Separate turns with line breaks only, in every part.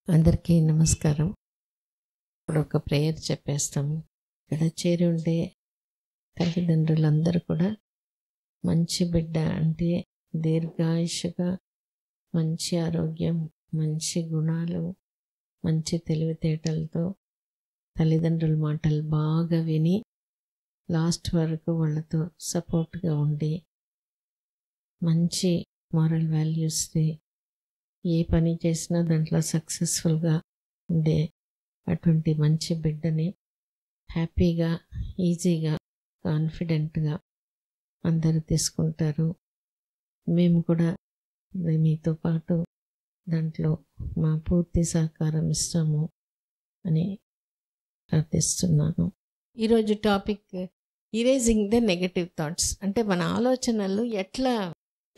అందరికీ నమస్కారం. ఇప్పుడు ఒక ప్రేయర్ చెప్పేస్తాము. ఇక్కడ చేరి ఉండే తల్లిదండ్రులందరూ కూడా మంచి బిడ్డ అంటే దీర్ఘాయుష్గా, మంచి ఆరోగ్యం, మంచి గుణాలు, మంచి తెలివితేటలతో తల్లిదండ్రుల మాటలు బాగా విని లాస్ట్ వరకు వాళ్ళతో సపోర్ట్గా ఉండి మంచి మారల్ వాల్యూస్ని ఏ పని చేసినా దాంట్లో సక్సెస్ఫుల్గా ఉండే అటువంటి మంచి బిడ్డని హ్యాపీగా, ఈజీగా, కాన్ఫిడెంట్గా అందరూ తీసుకుంటారు. మేము కూడా మీతో పాటు దాంట్లో మా పూర్తి సహకారం ఇస్తాము అని ప్రార్థిస్తున్నాను. ఈరోజు topic erasing the negative thoughts. అంటే మన ఆలోచనలు ఎట్లా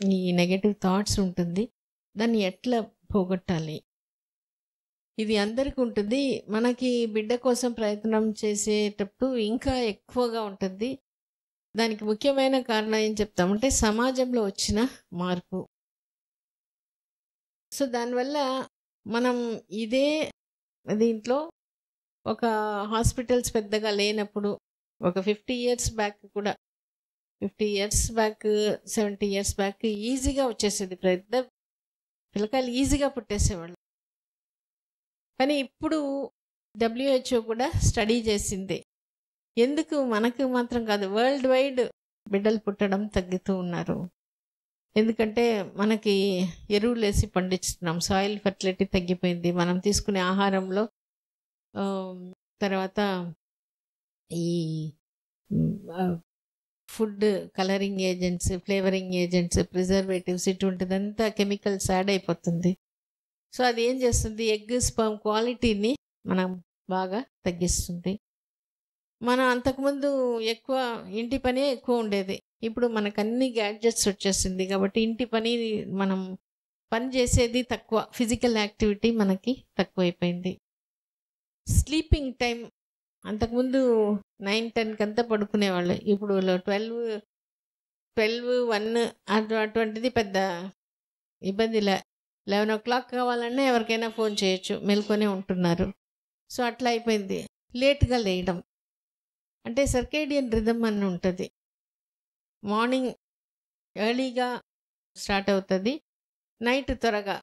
ఈ నెగటివ్ థాట్స్ ఉంటుంది, దాన్ని ఎట్లా పోగొట్టాలి. ఇది అందరికీ ఉంటుంది. మనకి బిడ్డ కోసం ప్రయత్నం చేసేటప్పుడు ఇంకా ఎక్కువగా ఉంటుంది. దానికి ముఖ్యమైన కారణం ఏం చెప్తామంటే సమాజంలో వచ్చిన మార్పు. సో దానివల్ల మనం ఇదే దీంట్లో ఒక హాస్పిటల్స్ పెద్దగా లేనప్పుడు ఒక 50 years బ్యాక్ కూడా 50 years బ్యాక్ 70 years బ్యాక్ ఈజీగా వచ్చేసేది. పెద్ద పిల్లకాయలు ఈజీగా పుట్టేసేవాళ్ళు. కానీ ఇప్పుడు WHO కూడా స్టడీ చేసింది. ఎందుకు మనకు మాత్రం కాదు, వరల్డ్ వైడ్ బిడ్డలు పుట్టడం తగ్గుతూ ఉన్నారు. ఎందుకంటే మనకి ఎరువులు వేసి పండిస్తున్నాం, సాయిల్ ఫర్టిలిటీ తగ్గిపోయింది. మనం తీసుకునే ఆహారంలో తర్వాత ఈ food colouring agents, flavouring agents, preservatives ఇటువంటిదంతా కెమికల్స్ యాడ్ అయిపోతుంది. సో అది ఏం చేస్తుంది, ఎగ్ స్పర్మ్ క్వాలిటీని మనం బాగా తగ్గిస్తుంది. మనం అంతకుముందు ఎక్కువ ఇంటి పనే ఎక్కువ ఉండేది. ఇప్పుడు మనకు అన్ని గ్యాడ్జెట్స్ వచ్చేసింది కాబట్టి ఇంటి పని మనం పని చేసేది తక్కువ, ఫిజికల్ యాక్టివిటీ మనకి తక్కువైపోయింది. స్లీపింగ్ టైం అంతకుముందు 9-10 కంతా పడుకునేవాళ్ళు. ఇప్పుడు 12-1 అటువంటిది పెద్ద ఇబ్బందిలే. 11 o'clock కావాలన్నా ఎవరికైనా ఫోన్ చేయొచ్చు, మెలుకొనే ఉంటున్నారు. సో అట్లా అయిపోయింది. లేట్గా లేయడం అంటే సర్కేడియన్ రిథమ్ అని ఉంటుంది. మార్నింగ్ ఎర్లీగా స్టార్ట్ అవుతుంది, నైట్ త్వరగా.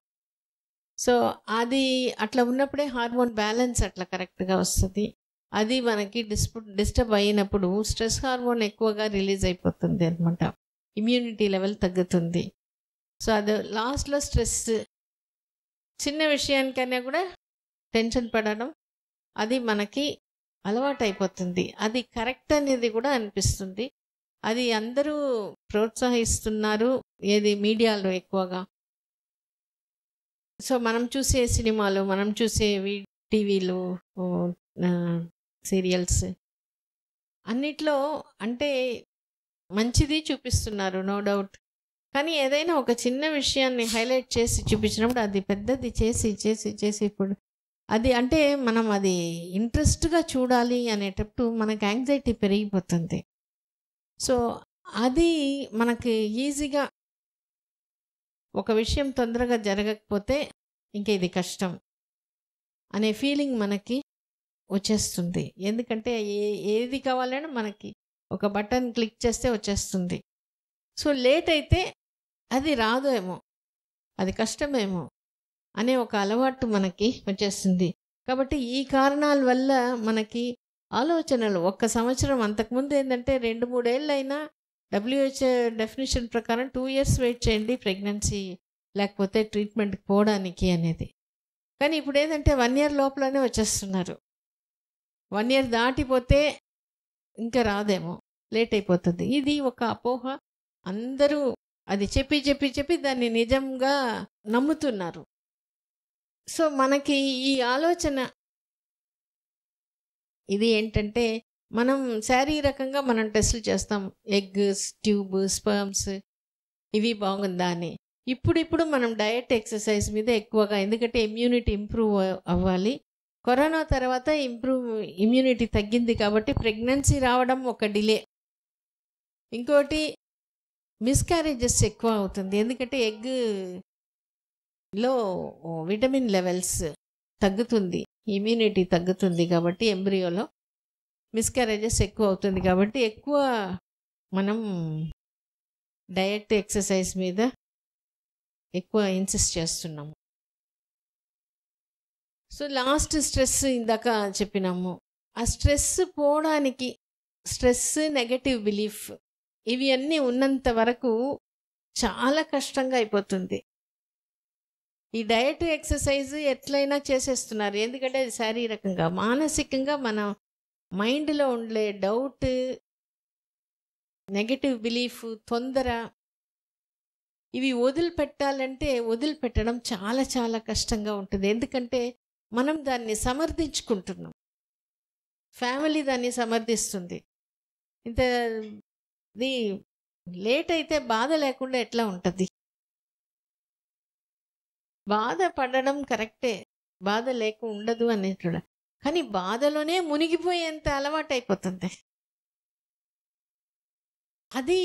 సో అది అట్లా ఉన్నప్పుడే హార్మోన్ బ్యాలెన్స్ అట్లా కరెక్ట్గా వస్తుంది. అది మనకి డిస్టర్బ్ అయినప్పుడు స్ట్రెస్ హార్మోన్ ఎక్కువగా రిలీజ్ అయిపోతుంది అనమాట. ఇమ్యూనిటీ లెవెల్ తగ్గుతుంది. సో అది లాస్ట్లో స్ట్రెస్, చిన్న విషయానికైనా కూడా టెన్షన్ పడడం, అది మనకి అలవాటు అయిపోతుంది. అది కరెక్ట్ అనేది కూడా అనిపిస్తుంది. అది అందరూ ప్రోత్సహిస్తున్నారు, ఏది మీడియాలో ఎక్కువగా. సో మనం చూసే సినిమాలు, మనం చూసే టీవీలు, సీరియల్స్ అన్నిట్లో అంటే మంచిది చూపిస్తున్నారు, నో డౌట్. కానీ ఏదైనా ఒక చిన్న విషయాన్ని హైలైట్ చేసి చూపించినప్పుడు అది పెద్దది చేసి చేసి చేసి ఇప్పుడు అది అంటే మనం అది ఇంట్రెస్ట్గా చూడాలి అనేటప్పుడు మనకు యాంగ్జైటీ పెరిగిపోతుంది. సో అది మనకి ఈజీగా ఒక విషయం తొందరగా జరగకపోతే ఇంక ఇది కష్టం అనే ఫీలింగ్ మనకి వచ్చేస్తుంది. ఎందుకంటే ఏది కావాలన్నా మనకి ఒక బటన్ క్లిక్ చేస్తే వచ్చేస్తుంది. సో లేట్ అయితే అది రాదేమో, అది కష్టమేమో అనే ఒక అలవాటు మనకి వచ్చేస్తుంది. కాబట్టి ఈ కారణాల వల్ల మనకి ఆలోచనలు 1 సంవత్సరం, అంతకుముందు ఏంటంటే 2-3 ఏళ్ళు అయినా WHO డెఫినేషన్ ప్రకారం 2 years వెయిట్ చేయండి ప్రెగ్నెన్సీ లేకపోతే ట్రీట్మెంట్కి పోవడానికి అనేది. కానీ ఇప్పుడు ఏంటంటే 1 year లోపలనే వచ్చేస్తున్నారు. 1 year దాటిపోతే ఇంకా రాదేమో, లేట్ అయిపోతుంది. ఇది ఒక అపోహ. అందరూ అది చెప్పి చెప్పి చెప్పి దాన్ని నిజంగా నమ్ముతున్నారు. సో మనకి ఈ ఆలోచన ఇది ఏంటంటే మనం శారీరకంగా మనం టెస్టులు చేస్తాం, ఎగ్స్, ట్యూబ్, స్పర్మ్స్ ఇవి బాగుందా అని. ఇప్పుడు మనం డయట్, ఎక్సర్సైజ్ మీద ఎక్కువగా, ఎందుకంటే ఇమ్యూనిటీ ఇంప్రూవ్ అవ్వాలి. కరోనా తర్వాత ఇమ్యూనిటీ తగ్గింది కాబట్టి ప్రెగ్నెన్సీ రావడం ఒక డిలే. ఇంకోటి మిస్క్యారేజెస్ ఎక్కువ అవుతుంది. ఎందుకంటే ఎగ్లో విటమిన్ లెవెల్స్ తగ్గుతుంది, ఇమ్యూనిటీ తగ్గుతుంది. కాబట్టి ఎంబ్రియోలో మిస్క్యారేజెస్ ఎక్కువ అవుతుంది. కాబట్టి ఎక్కువ మనం డయట్ ఎక్సర్సైజ్ మీద ఎక్కువ ఇన్సిస్ట్ చేస్తున్నాము. సో లాస్ట్ స్ట్రెస్ ఇందాక చెప్పినాము. ఆ స్ట్రెస్ పోవడానికి స్ట్రెస్, నెగటివ్ బిలీఫ్ ఇవి అన్నీ ఉన్నంత వరకు చాలా కష్టంగా అయిపోతుంది. ఈ డయట్ ఎక్సర్సైజ్ ఎట్లయినా చేసేస్తున్నారు, ఎందుకంటే అది శారీరకంగా, మానసికంగా మన మైండ్లో ఉండే డౌట్, నెగటివ్ బిలీఫ్, తొందర ఇవి వదిలిపెట్టాలంటే వదిలిపెట్టడం చాలా చాలా కష్టంగా ఉంటుంది. ఎందుకంటే మనం దాన్ని సమర్థించుకుంటున్నాం, ఫ్యామిలీ దాన్ని సమర్థిస్తుంది. ఇంత ఇది లేట్ అయితే బాధ లేకుండా ఎట్లా ఉంటుంది? బాధ పడడం కరెక్టే, బాధ లేక ఉండదు అనేట్టు, కానీ బాధలోనే మునిగిపోయేంత అలవాటు అయిపోతుంది. అది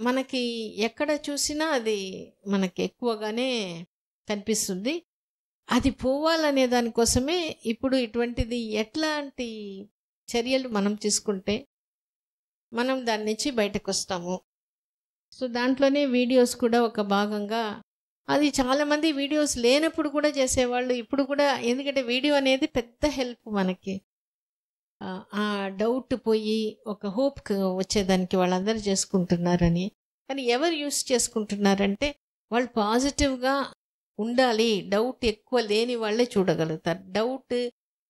మనకి ఎక్కడ చూసినా అది మనకి ఎక్కువగానే కనిపిస్తుంది. అది పోవాలనే దానికోసమే ఇప్పుడు ఇటువంటిది ఎట్లాంటి చర్యలు మనం తీసుకుంటే మనం దాని నుంచి బయటకు వస్తాము. సో దాంట్లోనే వీడియోస్ కూడా ఒక భాగంగా, అది చాలామంది వీడియోస్ లేనప్పుడు కూడా చేసేవాళ్ళు, ఇప్పుడు కూడా. ఎందుకంటే వీడియో అనేది పెద్ద హెల్ప్ మనకి. ఆ డౌట్ పోయి ఒక హోప్ వచ్చేదానికి వాళ్ళందరూ చేసుకుంటున్నారని. కానీ ఎవరు యూస్ చేసుకుంటున్నారంటే వాళ్ళు పాజిటివ్గా ఉండాలి, డౌట్ ఎక్కువ లేని వాళ్ళే చూడగలుగుతారు. డౌట్,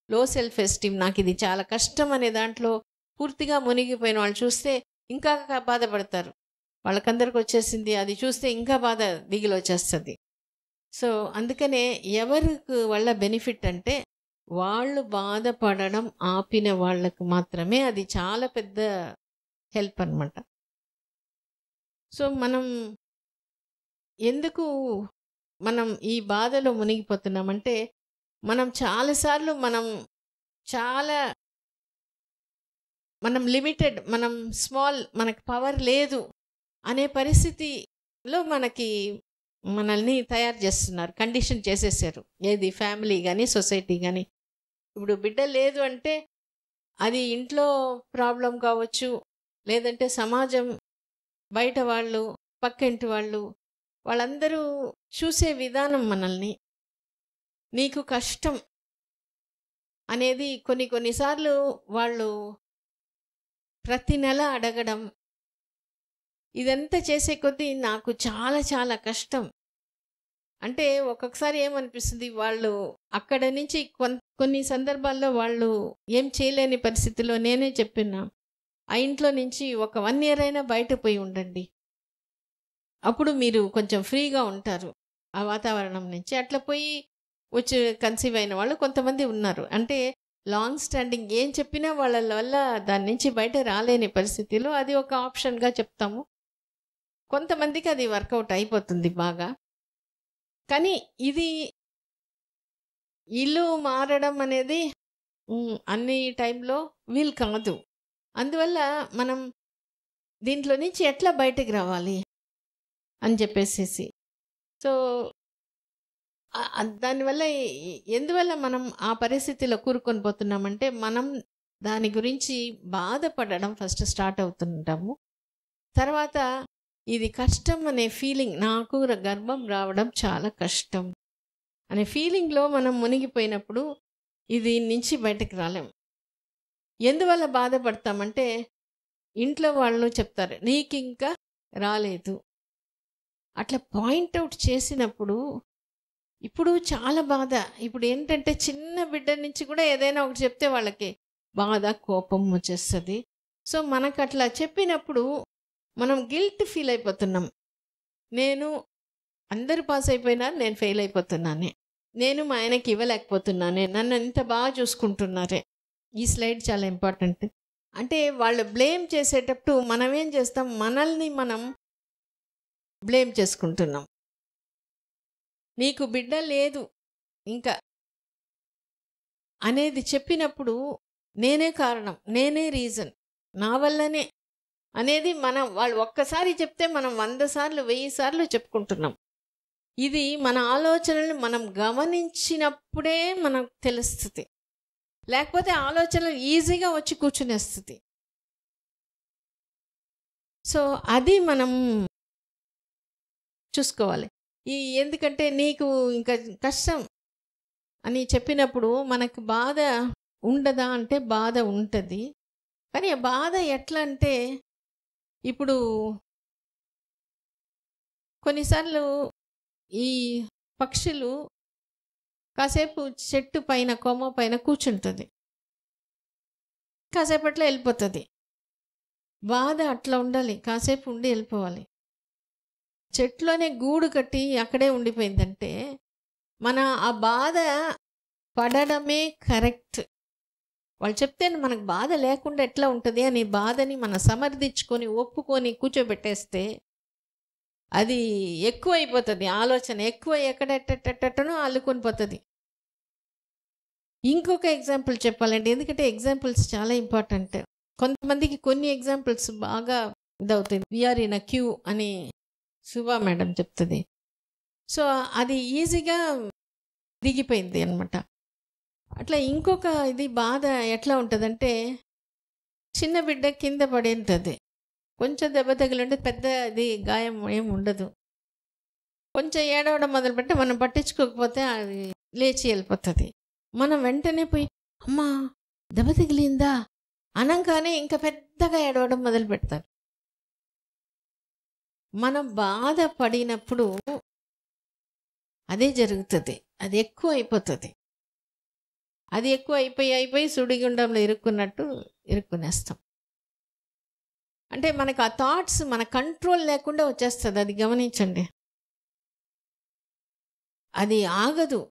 లో సెల్ఫ్ ఎస్టీమ్, నాకు ఇది చాలా కష్టం అనే దాంట్లో పూర్తిగా మునిగిపోయిన వాళ్ళు చూస్తే ఇంకా బాధపడతారు. వాళ్ళకందరికి వచ్చేసింది, అది చూస్తే ఇంకా బాధ దిగులు వచ్చేస్తుంది. సో అందుకనే ఎవరికి వాళ్ళ బెనిఫిట్ అంటే వాళ్ళు బాధపడడం ఆపిన వాళ్ళకు మాత్రమే అది చాలా పెద్ద హెల్ప్ అన్నమాట. సో మనం ఎందుకు ఈ బాధలో మునిగిపోతున్నామంటే మనం చాలాసార్లు మనం లిమిటెడ్, మనం స్మాల్, మనకు పవర్ లేదు అనే పరిస్థితిలో మనల్ని తయారు చేస్తున్నారు, కండిషన్ చేసేసారు. ఏది ఫ్యామిలీ కానీ సొసైటీ కానీ. ఇప్పుడు బిడ్డ లేదు అంటే అది ఇంట్లో ప్రాబ్లం కావచ్చు, లేదంటే సమాజం, బయట వాళ్ళు, పక్కింటి వాళ్ళు, వాళ్ళందరూ చూసే విధానం మనల్ని. నీకు కష్టం అనేది కొన్నిసార్లు వాళ్ళు ప్రతి నెల అడగడం, ఇదంతా చేసే కొద్దీ నాకు చాలా చాలా కష్టం అంటే ఒక్కొక్కసారి ఏమనిపిస్తుంది, వాళ్ళు అక్కడ నుంచి కొన్ని సందర్భాల్లో వాళ్ళు ఏం చేయలేని పరిస్థితిలో నేనే చెప్పినా, ఆ ఇంట్లో నుంచి ఒక 1 year అయినా బయట పోయి ఉండండి, అప్పుడు మీరు కొంచెం ఫ్రీగా ఉంటారు ఆ వాతావరణం నుంచి. అట్లా పోయి వచ్చి కన్సీవ్ అయిన వాళ్ళు కొంతమంది ఉన్నారు. అంటే లాంగ్ స్టాండింగ్ ఏం చెప్పినా వాళ్ళ వల్ల దాని నుంచి బయట రాలేని పరిస్థితిలో అది ఒక ఆప్షన్గా చెప్తాము. కొంతమందికి అది వర్కౌట్ అయిపోతుంది బాగా. కానీ ఇది ఇల్లు మారడం అనేది అన్ని టైంలో వీలు కాదు. అందువల్ల మనం దీంట్లో నుంచి ఎట్లా బయటకు రావాలి అని చెప్పేసి, సో దానివల్ల ఎందువల్ల మనం ఆ పరిస్థితిలో కూరుకొని పోతున్నామంటే మనం దాని గురించి బాధపడడం ఫస్ట్ స్టార్ట్ అవుతుంటాము. తర్వాత ఇది కష్టం అనే ఫీలింగ్, నాకు గర్భం రావడం చాలా కష్టం అనే ఫీలింగ్లో మనం మునిగిపోయినప్పుడు ఇది నుంచి బయటకు రాలేం. ఎందువల్ల బాధపడతామంటే ఇంట్లో వాళ్ళు చెప్తారు నీకు ఇంకా రాలేదు, అట్లా పాయింట్అవుట్ చేసినప్పుడు ఇప్పుడు చాలా బాధ. ఇప్పుడు ఏంటంటే చిన్న బిడ్డ నుంచి కూడా ఏదైనా ఒకటి చెప్తే వాళ్ళకి బాధ, కోపం వచ్చేస్తుంది. సో మనకు అట్లా చెప్పినప్పుడు మనం గిల్ట్ ఫీల్ అయిపోతున్నాం. నేను అందరూ పాస్ అయిపోయినారు, నేను ఫెయిల్ అయిపోతున్నానే, నేను మా ఆయనకి ఇవ్వలేకపోతున్నానే, నన్ను ఎంత బాగా చూసుకుంటున్నారే. ఈ స్లైడ్ చాలా ఇంపార్టెంట్. అంటే వాళ్ళు బ్లేమ్ చేసేటప్పుడు మనం ఏం చేస్తాం, మనల్ని మనం బ్లేమ్ చేసుకుంటున్నాం. నీకు బిడ్డ లేదు ఇంకా అనేది చెప్పినప్పుడు నేనే కారణం, నేనే రీజన్, నా వల్లనే అనేది వాళ్ళు ఒక్కసారి చెప్తే మనం 100 సార్లు 1000 సార్లు చెప్పుకుంటున్నాం. ఇది మన ఆలోచనల్ని మనం గమనించినప్పుడే మనకు తెలుస్తుంది. లేకపోతే ఆలోచనలు ఈజీగా వచ్చి కూర్చునేస్తుంది. సో అది మనం చూసుకోవాలి. ఎందుకంటే నీకు ఇంకా కష్టం అని చెప్పినప్పుడు మనకు బాధ ఉండదా అంటే బాధ ఉంటుంది. కానీ ఆ బాధ ఎట్లా అంటే, ఇప్పుడు కొన్నిసార్లు ఈ పక్షులు కాసేపు చెట్టు పైన కొమ్మ పైన కూర్చుంటుంది, కాసేపట్లో వెళ్ళిపోతుంది. బాధ అట్లా ఉండాలి, కాసేపు ఉండి వెళ్ళిపోవాలి. చెట్లోనే గూడు కట్టి అక్కడే ఉండిపోయిందంటే మన ఆ బాధ పడడమే కరెక్ట్. వాళ్ళు చెప్తే మనకు బాధ లేకుండా ఎట్లా ఉంటుంది అని బాధని మనం సమర్థించుకొని ఒప్పుకొని కూర్చోబెట్టేస్తే అది ఎక్కువ అయిపోతుంది. ఆలోచన ఎక్కువ ఎక్కడెట్టనో అల్లుకొని పోతుంది. ఇంకొక ఎగ్జాంపుల్ చెప్పాలంటే, ఎందుకంటే ఎగ్జాంపుల్స్ చాలా ఇంపార్టెంట్. కొంతమందికి కొన్ని ఎగ్జాంపుల్స్ బాగా ఇదవుతుంది. వీఆర్ ఇన్ అ క్యూ అని శుభా మేడం చెప్తుంది. సో అది ఈజీగా దిగిపోయింది అనమాట. అట్లా ఇంకొక ఇది బాధ ఎట్లా ఉంటుందంటే, చిన్న బిడ్డ కింద పడి ఉంటుంది, కొంచెం దెబ్బ తగిలింటే పెద్ద ఇది గాయం ఏం ఉండదు. కొంచెం ఏడవడం మొదలుపెట్టి మనం పట్టించుకోకపోతే అది లేచి వెళ్ళిపోతుంది. మనం వెంటనే పోయి అమ్మా దెబ్బ తగిలిందా అనగానే ఇంకా పెద్దగా ఏడవడం మొదలు పెడతారు. మనం బాధపడినప్పుడు అదే జరుగుతుంది. అది ఎక్కువ అయిపోతుంది. అది ఎక్కువ అయిపోయి సుడిగుండంలో ఇరుక్కున్నట్టు ఇరుక్కునేస్తాం. అంటే మనకు ఆ థాట్స్ మన కంట్రోల్ లేకుండా వచ్చేస్తుంది. అది గమనించండి. అది ఆగదు.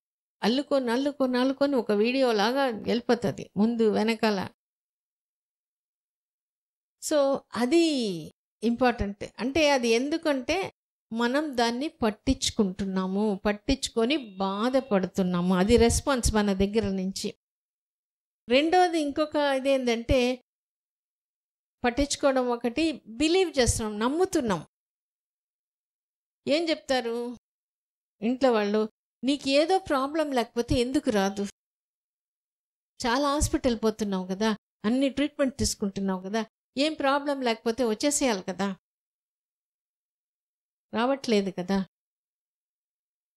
అల్లుకొని ఒక వీడియో లాగా వెళ్ళిపోతుంది ముందు వెనకాల. సో అది ఇంపార్టెంట్. అంటే అది ఎందుకంటే మనం దాన్ని పట్టించుకొని బాధపడుతున్నాము. అది రెస్పాన్స్ మన దగ్గర నుంచి. రెండోది ఇంకొక ఇదేంటంటే, పట్టించుకోవడం ఒకటి, బిలీవ్ చేస్తున్నాం, నమ్ముతున్నాం. ఏం చెప్తారు ఇంట్లో వాళ్ళు, నీకు ఏదో ప్రాబ్లం లేకపోతే ఎందుకు రాదు? చాలా హాస్పిటల్ పోతున్నావు కదా, అన్ని ట్రీట్మెంట్ తీసుకుంటున్నావు కదా, ఏం ప్రాబ్లం లేకపోతే వచ్చేసేయాలి కదా, రావట్లేదు కదా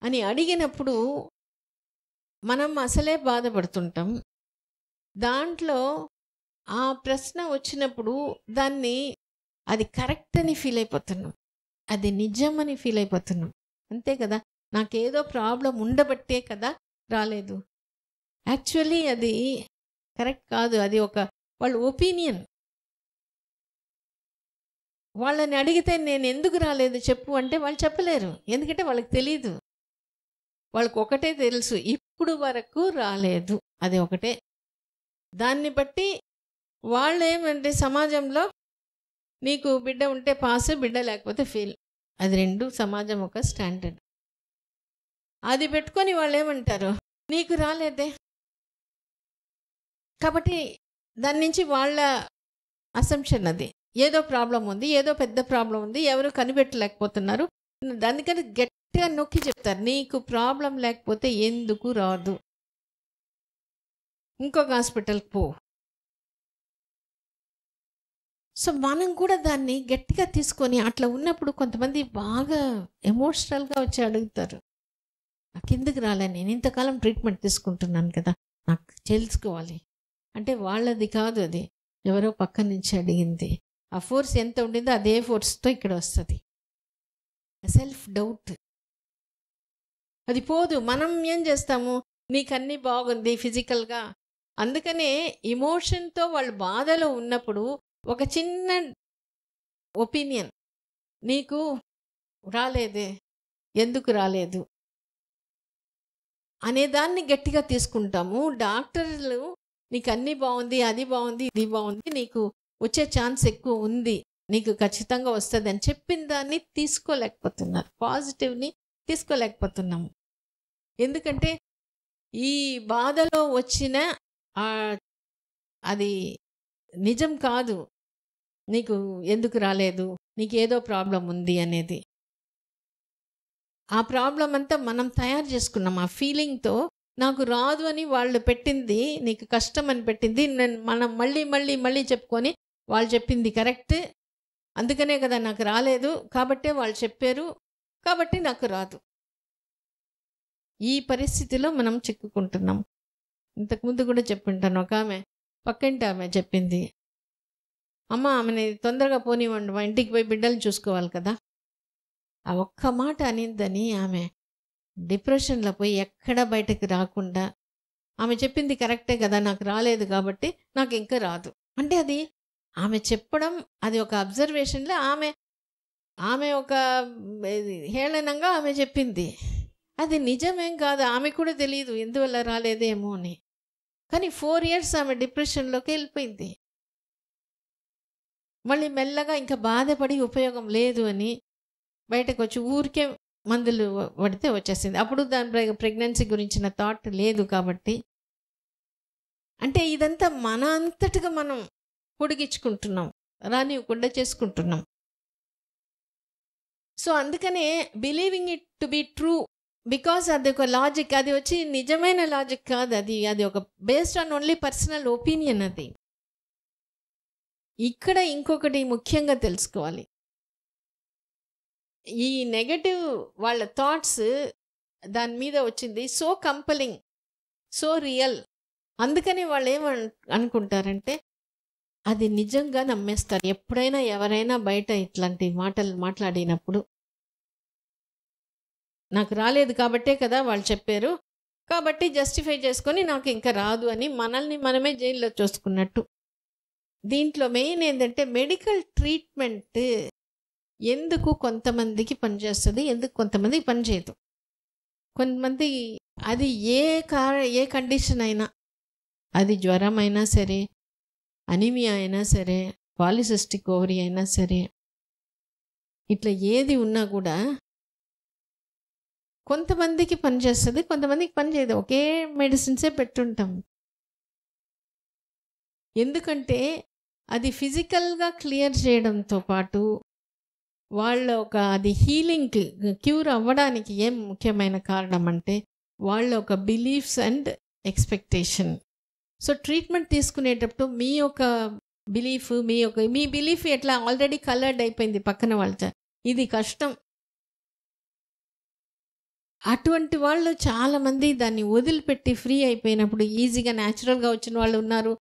అని అడిగినప్పుడు మనం అసలే బాధపడుతుంటాం. దాంట్లో ఆ ప్రశ్న వచ్చినప్పుడు దాన్ని అది కరెక్ట్ అని ఫీల్ అయిపోతున్నాం, అది నిజమని ఫీల్ అయిపోతున్నాం. అంతే కదా, నాకేదో ప్రాబ్లం ఉండబట్టే కదా రాలేదు. యాక్చువల్లీ అది కరెక్ట్ కాదు. అది వాళ్ళ ఒపీనియన్. వాళ్ళని అడిగితే నేను ఎందుకు రాలేదు చెప్పు అంటే వాళ్ళు చెప్పలేరు. ఎందుకంటే వాళ్ళకి తెలియదు. వాళ్ళకి ఒకటే తెలుసు, ఇప్పుడు వరకు రాలేదు, అది ఒకటే. దాన్ని బట్టి వాళ్ళు ఏమంటే సమాజంలో నీకు బిడ్డ ఉంటే పాస్, బిడ్డ లేకపోతే ఫెయిల్, అది రెండు సమాజం ఒక స్టాండర్డ్. అది పెట్టుకొని వాళ్ళు ఏమంటారు, నీకు రాలేదే. కాబట్టి దాని నుంచి వాళ్ళ అసంప్షన్ అది, ఏదో ప్రాబ్లం ఉంది, ఏదో పెద్ద ప్రాబ్లం ఉంది, ఎవరు కనిపెట్టలేకపోతున్నారు. దానికని గట్టిగా నొక్కి చెప్తారు, నీకు ప్రాబ్లం లేకపోతే ఎందుకు రాదు, ఇంకొక హాస్పిటల్కి పో. సో మనం కూడా దాన్ని గట్టిగా తీసుకొని అట్లా ఉన్నప్పుడు కొంతమంది బాగా ఎమోషనల్గా వచ్చి అడుగుతారు, నాకు ఎందుకు రాలే, నేను ఇంతకాలం ట్రీట్మెంట్ తీసుకుంటున్నాను కదా, నాకు తెలుసుకోవాలి అంటే. వాళ్ళది కాదు, అది ఎవరో పక్క నుంచి అడిగింది. ఆ ఫోర్స్ ఎంత ఉండిందో అదే ఫోర్స్తో ఇక్కడ వస్తుంది. సెల్ఫ్ డౌట్ అది పోదు. మనం ఏం చేస్తాము, నీకు అన్నీ బాగుంది ఫిజికల్గా, అందుకనే ఇమోషన్తో వాళ్ళు బాధలో ఉన్నప్పుడు ఒక చిన్న ఒపీనియన్, నీకు రాలేదే, ఎందుకు రాలేదు అనేదాన్ని గట్టిగా తీసుకుంటాము. డాక్టర్లు నీకు అన్నీ బాగుంది, అది బాగుంది, ఇది బాగుంది, నీకు వచ్చే ఛాన్స్ ఎక్కువ ఉంది, నీకు ఖచ్చితంగా వస్తుంది అని చెప్పిన దాన్ని తీసుకోలేకపోతున్నారు. పాజిటివ్ని తీసుకోలేకపోతున్నాము. ఎందుకంటే ఈ బాధలో వచ్చిన అది నిజం కాదు, నీకు ఎందుకు రాలేదు, నీకు ఏదో ప్రాబ్లం ఉంది అనేది. ఆ ప్రాబ్లం అంతా మనం తయారు చేసుకున్నాం ఆ ఫీలింగ్తో. నాకు రాదు అని వాళ్ళు పెట్టింది, నీకు కష్టం అని పెట్టింది మనం మళ్ళీ మళ్ళీ మళ్ళీ చెప్పుకొని వాళ్ళు చెప్పింది కరెక్ట్, అందుకనే కదా నాకు రాలేదు, కాబట్టే వాళ్ళు చెప్పారు, కాబట్టి నాకు రాదు. ఈ పరిస్థితిలో మనం చిక్కుకుంటున్నాం. ఇంతకుముందు కూడా చెప్పుంటాను, ఒక ఆమె పక్కింటి ఆమె చెప్పింది, అమ్మ ఆమెని తొందరగా పోనివ్వండి, మా ఇంటికి పోయి బిడ్డలు చూసుకోవాలి కదా. ఆ ఒక్క మాట అనిందని ఆమె డిప్రెషన్లో పోయి ఎక్కడ బయటకు రాకుండా, ఆమె చెప్పింది కరెక్టే కదా, నాకు రాలేదు కాబట్టి నాకు ఇంకా రాదు అంటే, అది ఆమె చెప్పడం, అది ఒక అబ్జర్వేషన్లో ఆమె ఒక హేళనంగా ఆమె చెప్పింది. అది నిజమేం కాదు, ఆమె కూడా తెలియదు ఎందువల్ల రాలేదేమో అని. కానీ 4 years ఆమె డిప్రెషన్లోకి వెళ్ళిపోయింది. మళ్ళీ మెల్లగా ఇంకా బాధపడి ఉపయోగం లేదు అని బయటకు వచ్చి ఊరికే మందులు పడితే వచ్చేసింది. అప్పుడు దాని ప్రెగ్నెన్సీ గురించిన థాట్ లేదు కాబట్టి. అంటే ఇదంతా మన అంతటిగా మనం పొడిగించుకుంటున్నాం, రానివ్వకుండా చేసుకుంటున్నాం. సో అందుకనే believing it to be true, because అది ఒక లాజిక్, అది వచ్చి నిజమైన లాజిక్ కాదు, అది ఒక based on only personal opinion. అది ఇక్కడ ఇంకొకటి ముఖ్యంగా తెలుసుకోవాలి, ఈ నెగటివ్ వాళ్ళ థాట్స్ దాని మీద వచ్చింది సో కంపలింగ్, సో రియల్, అందుకని వాళ్ళు అనుకుంటారంటే అది నిజంగా నమ్మేస్తారు. ఎప్పుడైనా ఎవరైనా బయట ఇట్లాంటి మాటలు మాట్లాడినప్పుడు, నాకు రాలేదు కాబట్టే కదా వాళ్ళు చెప్పారు, కాబట్టి జస్టిఫై చేసుకొని నాకు ఇంకా రాదు అని మనల్ని మనమే జైల్లో చూసుకున్నట్టు. దీంట్లో మెయిన్ ఏంటంటే మెడికల్ ట్రీట్మెంట్ ఎందుకు కొంతమందికి పనిచేస్తుంది, ఎందుకు కొంతమందికి పనిచేయదు. కొంతమంది అది ఏ కండిషన్ అయినా, అది జ్వరం అయినా సరే, అనీమియా అయినా సరే, పాలిసిస్టిక్ ఓవరీ అయినా సరే, ఇట్లా ఏది ఉన్నా కూడా కొంతమందికి పనిచేస్తుంది, కొంతమందికి పనిచేయదు. ఒకే మెడిసిన్సే పెట్టుంటాం. ఎందుకంటే అది ఫిజికల్గా క్లియర్ చేయడంతో పాటు అది హీలింగ్కి, క్యూర్ అవ్వడానికి ఏం ముఖ్యమైన కారణం అంటే వాళ్ళ ఒక beliefs and expectation. So treatment తీసుకునేటప్పుడు మీ యొక్క బిలీఫ్, మీ బిలీఫ్ ఎట్లా ఆల్రెడీ కలర్డ్ అయిపోయింది పక్కన వాళ్ళతో, ఇది కష్టం. అటువంటి వాళ్ళు చాలామంది దాన్ని వదిలిపెట్టి ఫ్రీ అయిపోయినప్పుడు ఈజీగా న్యాచురల్గా వచ్చిన వాళ్ళు ఉన్నారు,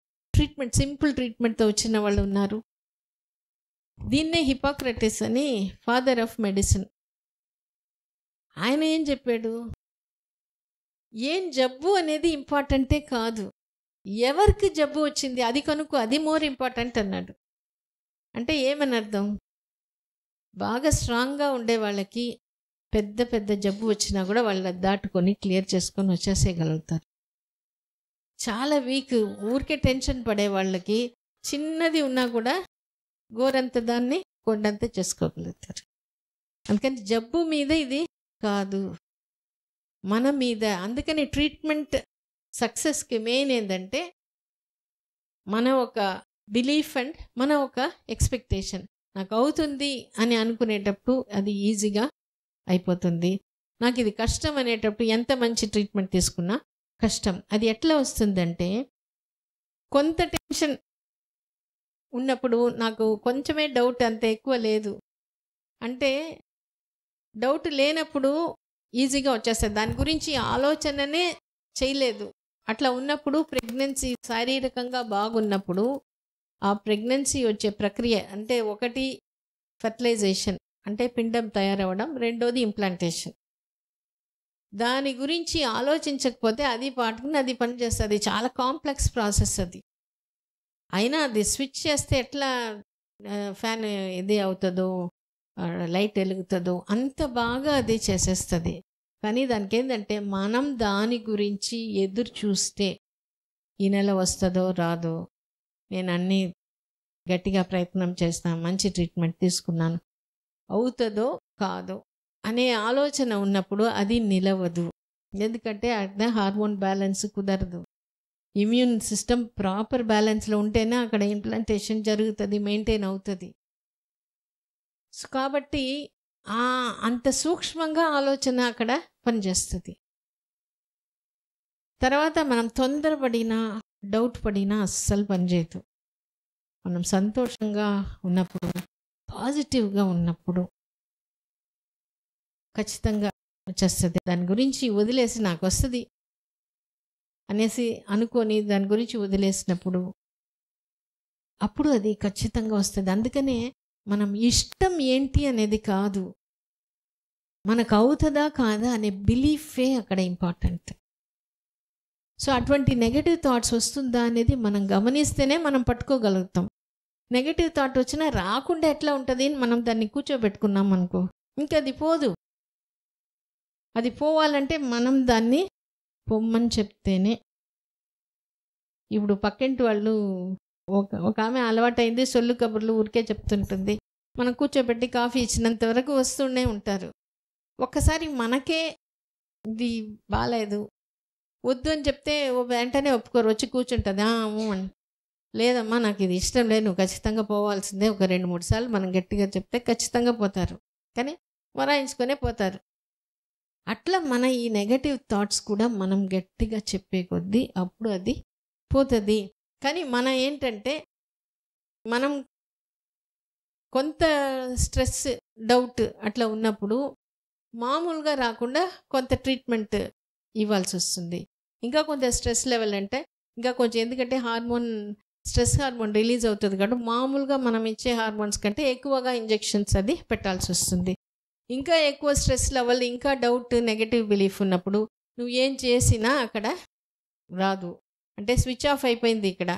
సింపుల్ ట్రీట్మెంట్తో వచ్చిన వాళ్ళు ఉన్నారు. దీన్నే హిపోక్రటిస్ అని ఫాదర్ ఆఫ్ మెడిసిన్, ఆయన ఏం చెప్పాడు, ఏం జబ్బు అనేది ఇంపార్టెంటే కాదు, ఎవరికి జబ్బు వచ్చింది అది కనుక్కో, అది మోర్ ఇంపార్టెంట్ అన్నాడు. అంటే ఏమని అర్థం, బాగా స్ట్రాంగ్గా ఉండే వాళ్ళకి పెద్ద పెద్ద జబ్బు వచ్చినా కూడా వాళ్ళు దాటుకొని క్లియర్ చేసుకొని వచ్చేసేయగలుగుతారు. చాలా వీక్, ఊరికే టెన్షన్ పడే వాళ్ళకి చిన్నది ఉన్నా కూడా గోరంత దాన్ని కొండంత చేసుకోగలుగుతారు. అందుకని జబ్బు మీద ఇది కాదు, మన మీద. అందుకని ట్రీట్మెంట్ సక్సెస్కి మెయిన్ ఏంటంటే మన ఒక బిలీఫ్ అండ్ మన ఒక ఎక్స్పెక్టేషన్. నాకు అవుతుంది అని అనుకునేటప్పుడు అది ఈజీగా అయిపోతుంది. నాకు ఇది కష్టం అనేటప్పుడు ఎంత మంచి ట్రీట్మెంట్ తీసుకున్నా కష్టం. అది ఎట్లా వస్తుందంటే, కొంత టెన్షన్ ఉన్నప్పుడు నాకు కొంచెమే డౌట్, అంత ఎక్కువ లేదు అంటే, డౌట్ లేనప్పుడు ఈజీగా వచ్చేస్తుంది, దాని గురించి ఆలోచననే చేయలేదు. అట్లా ఉన్నప్పుడు ప్రెగ్నెన్సీ శారీరకంగా బాగున్నప్పుడు ఆ ప్రెగ్నెన్సీ వచ్చే ప్రక్రియ అంటే, ఒకటి ఫెర్టిలైజేషన్ అంటే పిండం తయారవడం, రెండోది ఇంప్లాంటేషన్. దాని గురించి ఆలోచించకపోతే అది పాటుకుని అది పనిచేస్తుంది. చాలా కాంప్లెక్స్ ప్రాసెస్ అది. అయినా అది స్విచ్ చేస్తే ఎట్లా ఫ్యాన్ ఇది అవుతుందో, లైట్ వెలుగుతుందో అంత బాగా అది చేసేస్తుంది. కానీ దానికి ఏంటంటే, మనం దాని గురించి ఎదురు చూస్తే ఈ నెల వస్తుందో రాదో, నేను అన్నీ గట్టిగా ప్రయత్నం చేస్తాను, మంచి ట్రీట్మెంట్ తీసుకున్నాను, అవుతుందో కాదో అనే ఆలోచన ఉన్నప్పుడు అది నిలవదు. ఎందుకంటే అక్కడ హార్మోన్ బ్యాలెన్స్ కుదరదు. ఇమ్యూన్ సిస్టమ్ ప్రాపర్ బ్యాలెన్స్లో ఉంటేనే అక్కడ ఇంప్లాంటేషన్ జరుగుతుంది, మెయింటైన్ అవుతుంది. సో కాబట్టి అంత సూక్ష్మంగా ఆలోచన అక్కడ పనిచేస్తుంది. తర్వాత మనం తొందరపడినా డౌట్ పడినా అస్సలు పనిచేయదు. మనం సంతోషంగా ఉన్నప్పుడు, పాజిటివ్గా ఉన్నప్పుడు ఖచ్చితంగా వచ్చేస్తుంది. దాని గురించి వదిలేసి నాకు వస్తుంది అనేసి అనుకొని దాని గురించి వదిలేసినప్పుడు అప్పుడు అది ఖచ్చితంగా వస్తుంది. అందుకనే మనం ఇష్టం ఏంటి అనేది కాదు, మనకు అవుతుందా కాదా అనే బిలీఫే అక్కడ ఇంపార్టెంట్. సో అటువంటి నెగటివ్ థాట్స్ వస్తుందా అనేది మనం గమనిస్తేనే మనం పట్టుకోగలుగుతాం. నెగటివ్ థాట్ వచ్చినా రాకుండా ఎట్లా ఉంటుంది అని మనం దాన్ని కూర్చోబెట్టుకున్నాం అనుకో, ఇంకా అది పోదు. అది పోవాలంటే మనం దాన్ని పొమ్మని చెప్తేనే. ఇప్పుడు పక్కింటి వాళ్ళు ఒక ఆమె అలవాటైంది, సొల్లు కబుర్లు ఊరికే చెప్తుంటుంది. మనం కూర్చోబెట్టి కాఫీ ఇచ్చినంత వరకు వస్తూనే ఉంటారు. ఒక్కసారి మనకే ఇది బాగాలేదు వద్దు అని చెప్తే వెంటనే ఒప్పుకోరు, వచ్చి కూర్చుంటుంది. అని లేదమ్మా నాకు ఇది ఇష్టం లేదు, నువ్వు ఖచ్చితంగా పోవాల్సిందే. ఒక 2-3 సార్లు మనం గట్టిగా చెప్తే ఖచ్చితంగా పోతారు, కానీ మొరాయించుకొనే పోతారు. అట్లా మన ఈ నెగటివ్ థాట్స్ కూడా మనం గట్టిగా చెప్పే కొద్దీ అప్పుడు అది పోతుంది. కానీ మనం ఏంటంటే మనం కొంత స్ట్రెస్ డౌట్ అట్లా ఉన్నప్పుడు మామూలుగా రాకుండా కొంత ట్రీట్మెంట్ ఇవ్వాల్సి వస్తుంది. ఇంకా కొంత స్ట్రెస్ లెవెల్ అంటే ఇంకా కొంచెం, ఎందుకంటే స్ట్రెస్ హార్మోన్ రిలీజ్ అవుతుంది కాబట్టి మామూలుగా మనం ఇచ్చే హార్మోన్స్ కంటే ఎక్కువగా ఇంజెక్షన్స్ అది పెట్టాల్సి వస్తుంది. ఇంకా ఎక్కువ స్ట్రెస్ లెవెల్, ఇంకా డౌట్, నెగటివ్ బిలీఫ్ ఉన్నప్పుడు నువ్వు ఏం చేసినా అక్కడ రాదు. అంటే స్విచ్ ఆఫ్ అయిపోయింది. ఇక్కడ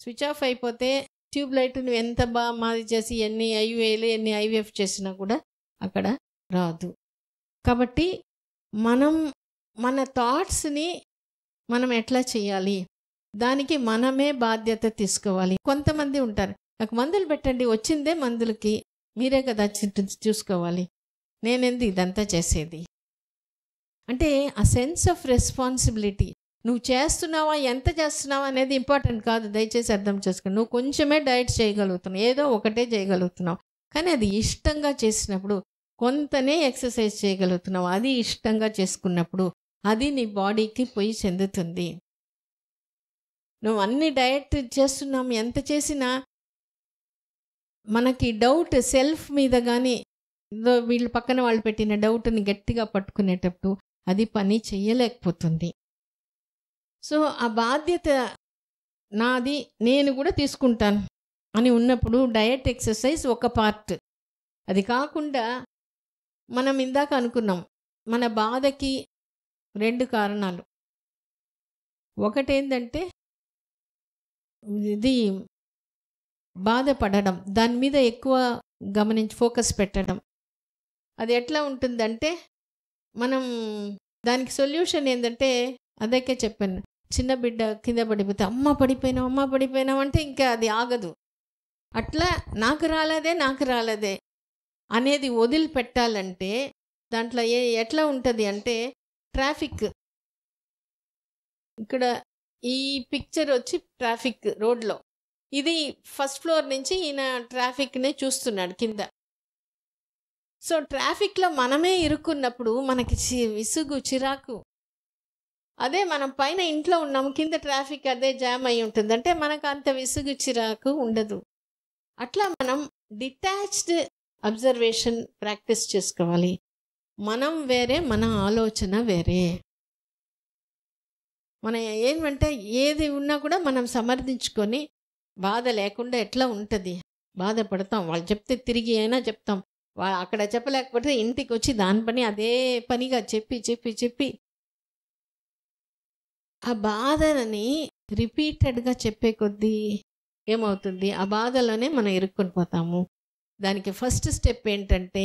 స్విచ్ ఆఫ్ అయిపోతే ట్యూబ్ లైట్ నువ్వు ఎంత బాగా మాది చేసి ఎన్ని ఐవీఏలు ఎన్ని ఐవీఎఫ్ చేసినా కూడా అక్కడ రాదు. కాబట్టి మనం మన థాట్స్ని మనం ఎట్లా చేయాలి, దానికి మనమే బాధ్యత తీసుకోవాలి. కొంతమంది ఉంటారు, నాకు మందులు పెట్టండి, వచ్చిందే మందులకి, మీరే కదా చూసుకోవాలి, నేనెందు ఇదంతా చేసేది అంటే ఆ సెన్స్ ఆఫ్ రెస్పాన్సిబిలిటీ. నువ్వు చేస్తున్నావా, ఎంత చేస్తున్నావా అనేది ఇంపార్టెంట్ కాదు, దయచేసి అర్థం చేసుకోండి. నువ్వు కొంచెమే డైట్ చేయగలుగుతున్నావు, ఏదో ఒకటే చేయగలుగుతున్నావు, కానీ అది ఇష్టంగా చేసినప్పుడు కొంతనే ఎక్సర్సైజ్ చేయగలుగుతున్నావు. అది ఇష్టంగా చేసుకున్నప్పుడు అది నీ బాడీకి పోయి చెందుతుంది. నువ్వు అన్ని డయట్ చేస్తున్నాము, ఎంత చేసినా మనకి డౌట్ సెల్ఫ్ మీద కానీ వీళ్ళు పక్కన వాళ్ళు పెట్టిన డౌట్ని గట్టిగా పట్టుకునేటప్పుడు అది పని చెయ్యలేకపోతుంది. సో ఆ బాధ్యత నాది, నేను కూడా తీసుకుంటాను అని ఉన్నప్పుడు డయట్ ఎక్సర్సైజ్ ఒక పార్ట్. అది కాకుండా మనం ఇందాక అనుకున్నాం, మన బాధకి 2 కారణాలు. ఒకటేంటంటే ఇది బాధపడడం, దాని మీద ఎక్కువ ఫోకస్ పెట్టడం. అది ఎట్లా ఉంటుందంటే మనం దానికి సొల్యూషన్ ఏంటంటే అదకే చెప్పాను, చిన్న బిడ్డ కింద పడిపోతే అమ్మ పడిపోయినావు అంటే ఇంకా అది ఆగదు. అట్లా నాకు రాలేదే అనేది వదిలిపెట్టాలంటే దాంట్లో ఎట్లా ఉంటుంది అంటే ట్రాఫిక్. ఇక్కడ ఈ పిక్చర్ వచ్చి ట్రాఫిక్ రోడ్లో, ఇది ఫస్ట్ ఫ్లోర్ నుంచి ఈయన ట్రాఫిక్ని చూస్తున్నాడు కింద. సో ట్రాఫిక్లో మనమే ఇరుక్కున్నప్పుడు మనకి విసుగు, చిరాకు. అదే మనం పైన ఇంట్లో ఉన్నాము, కింద ట్రాఫిక్ అదే జామ్ అయి ఉంటుంది అంటే మనకు అంత విసుగు, చిరాకు ఉండదు. అట్లా మనం డిటాచ్డ్ అబ్జర్వేషన్ ప్రాక్టీస్ చేసుకోవాలి. మనం వేరే, మన ఆలోచన వేరే. మనం ఏమంటే ఏది ఉన్నా కూడా మనం సమర్థించుకొని బాధ లేకుండా ఎట్లా ఉంటుంది, బాధపడతాం. వాళ్ళు చెప్తే తిరిగి అయినా చెప్తాం, అక్కడ చెప్పలేకపోతే ఇంటికి వచ్చి దాని పని అదే పనిగా చెప్పి ఆ బాధని రిపీటెడ్గా చెప్పే కొద్దీ ఏమవుతుంది, ఆ బాధలోనే మనం ఇరుక్కొని పోతాము. దానికి ఫస్ట్ స్టెప్ ఏంటంటే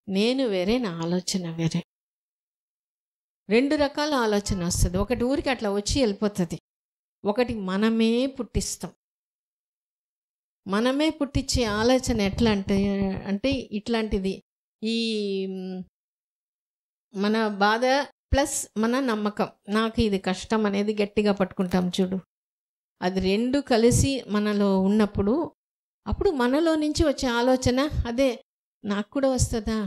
నేను వేరే, నా ఆలోచన వేరే. 2 రకాల ఆలోచన వస్తుంది. ఒకటి ఊరికి అట్లా వచ్చి వెళ్ళిపోతుంది, ఒకటి మనమే పుట్టిస్తాం. మనమే పుట్టించే ఆలోచన ఎట్లా అంటే ఇట్లాంటిది, ఈ మన బాధ ప్లస్ మన నమ్మకం, నాకు ఇది కష్టం అనేది గట్టిగా పట్టుకుంటాం చూడు, అది 2 కలిసి మనలో ఉన్నప్పుడు అప్పుడు మనలో నుంచి వచ్చే ఆలోచన అదే నాకు కూడా వస్తుందా,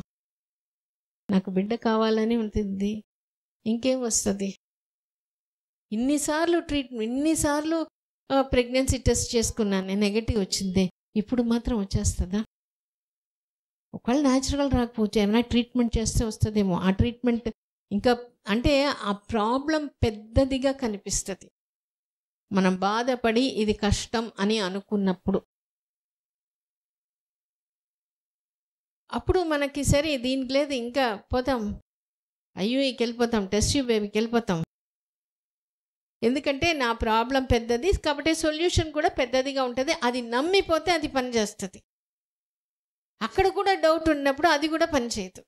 నాకు బిడ్డ కావాలని ఉంటుంది, ఇంకేం వస్తుంది? ఇన్నిసార్లు ప్రెగ్నెన్సీ టెస్ట్ చేసుకున్నాను, నెగటివ్ వచ్చిందే, ఇప్పుడు మాత్రం వచ్చేస్తుందా? ఒకవేళ న్యాచురల్ రాకపోతే ఏమైనా ట్రీట్మెంట్ చేస్తే వస్తుందేమో. ఆ ట్రీట్మెంట్ ఇంకా అంటే ఆ ప్రాబ్లం పెద్దదిగా కనిపిస్తుంది మనం బాధపడి ఇది కష్టం అని అనుకున్నప్పుడు. అప్పుడు మనకి సరే దీనికి లేదు, ఇంకా పోతాం, ఐయూఐకి వెళ్ళిపోతాం, టెస్ట్ ట్యూబ్ బేబీకి వెళ్ళిపోతాం. ఎందుకంటే నా ప్రాబ్లం పెద్దది కాబట్టి సొల్యూషన్ కూడా పెద్దదిగా ఉంటుంది. అది నమ్మిపోతే అది పనిచేస్తుంది. అక్కడ కూడా డౌట్ ఉన్నప్పుడు అది కూడా పనిచేయదు.